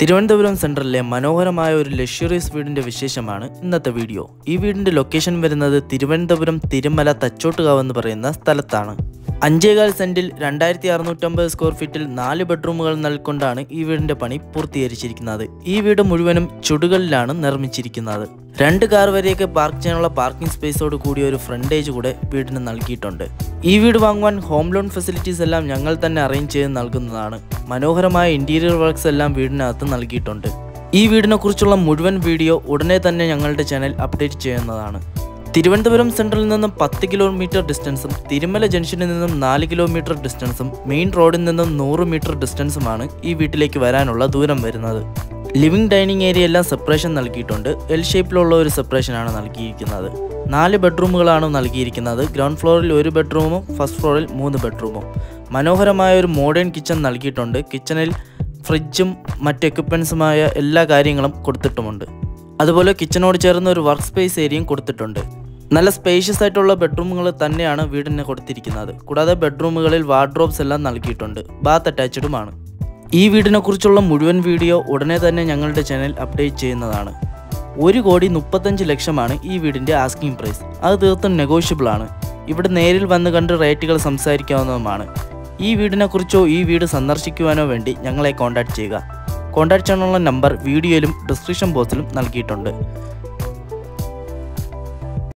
തിരുവനന്തപുരം സെൻട്രലിലെ മനോഹരമായ ഒരു ലക്ഷറിയസ് വീടിന്റെ വിശേഷമാണ് ഇന്നത്തെ വീഡിയോ. ഈ വീടിന്റെ ലൊക്കേഷൻ വരുന്നത് തിരുവനന്തപുരം തിരുമല തച്ചോട്ടുകാവ് എന്ന് പറയുന്ന സ്ഥലത്താണ്. 5.25 സെന്റിൽ 2650 സ്ക്വയർ ഫീറ്റിൽ 4 ബെഡ്റൂമുകൾ നൽകൊണ്ടാണ് ഈ വീടിന്റെ പണി പൂർത്തീകരിച്ചിരിക്കുന്നത്. ഈ വീട് മുഴുവനും ചുടുകല്ലിലാണ് നിർമ്മിച്ചിരിക്കുന്നത്. 2 കാർ വരെയൊക്കെ പാർക്ക് ചെയ്യാനുള്ള പാർക്കിംഗ് സ്പേസോട് കൂടിയ ഒരു ഫ്രണ്ടേജ് കൂടെ വീടിന് നൽകിയിട്ടുണ്ട്. ഈ വീട് വാങ്ങുവാൻ ഹോം ലോൺ ഫെസിലിറ്റീസ് എല്ലാം ഞങ്ങൾ തന്നെ അറേഞ്ച് ചെയ്ത് നൽകുന്നതാണ്. മനോഹരമായ ഇന്റീരിയർ വർക്ക്സ് എല്ലാം വീടിനകത്ത് നൽകിയിട്ടുണ്ട്. ഈ വീടിനെ കുറിച്ചുള്ള മുഴുവൻ വീഡിയോ ഉടനെ തന്നെ ഞങ്ങളുടെ ചാനൽ അപ്ഡേറ്റ് ചെയ്യുന്നതാണ്. തിരുവനന്തപുരം സെൻട്രലിൽ നിന്നും 10 കിലോമീറ്റർ ഡിസ്റ്റൻസും തിരുമല ജംഗ്ഷനിൽ നിന്നും 4 കിലോമീറ്റർ ഡിസ്റ്റൻസും മെയിൻ റോഡിൽ നിന്നും 100 മീറ്റർ ഡിസ്റ്റൻസുമാണ് ഈ വീട്ടിലേക്ക് വരാനുള്ള ദൂരം വരുന്നത്. ലിവിംഗ് ഡൈനിങ് ഏരിയ എല്ലാം സെപ്പറേഷൻ നൽകിയിട്ടുണ്ട്. എൽ ഷേപ്പിലുള്ള ഒരു സെപ്പറേഷനാണ് നൽകിയിരിക്കുന്നത്. 4 ബെഡ്റൂമുകളാണ് നൽകിയിരിക്കുന്നത്. ഗ്രൗണ്ട് ഫ്ലോറിൽ 1 ബെഡ്റൂമും ഫസ്റ്റ് ഫ്ലോറിൽ 3 ബെഡ്റൂമും. മനോഹരമായ ഒരു മോഡേൺ കിച്ചൺ നൽകിയിട്ടുണ്ട്. കിച്ചണിൽ ഫ്രിഡ്ജും മറ്റ് എക്യുപ്മെൻസുമായ എല്ലാ കാര്യങ്ങളും കൊടുത്തിട്ടുമുണ്ട്. അതുപോലെ കിച്ചണോട് ചേർന്ന് ഒരു വർക്ക് സ്പേസ് ഏരിയയും കൊടുത്തിട്ടുണ്ട്. നല്ല സ്പേഷ്യസ് ആയിട്ടുള്ള ബെഡ്റൂമുകൾ തന്നെയാണ് വീടിന് കൊടുത്തിരിക്കുന്നത്. കൂടാതെ ബെഡ്റൂമുകളിൽ വാർഡ്രോബ്സ് എല്ലാം നൽകിയിട്ടുണ്ട്. ബാത്ത് അറ്റാച്ച്ഡുമാണ്. ഈ വീടിനെ കുറിച്ചുള്ള മുഴുവൻ വീഡിയോ ഉടനെ തന്നെ ഞങ്ങളുടെ ചാനൽ അപ്ഡേറ്റ് ചെയ്യുന്നതാണ്. 1,35 ലക്ഷമാണ് ഈ വീടിൻ്റെ ആസ്കിംഗ് പ്രൈസ്. അത് തീർത്തും നെഗോഷ്യബിൾ ആണ്. ഇവിടെ നേരിൽ വന്ന് കണ്ട് റേറ്റുകൾ സംസാരിക്കാവുന്നതുമാണ്. ഈ വീടിനെക്കുറിച്ചോ ഈ വീട് സന്ദർശിക്കുവാനോ വേണ്ടി ഞങ്ങളെ കോൺടാക്റ്റ് ചെയ്യുക. കോൺടാക്റ്റ് ചെയ്യാനുള്ള നമ്പർ വീഡിയോയിലും ഡിസ്ക്രിപ്ഷൻ ബോക്സിലും നൽകിയിട്ടുണ്ട്.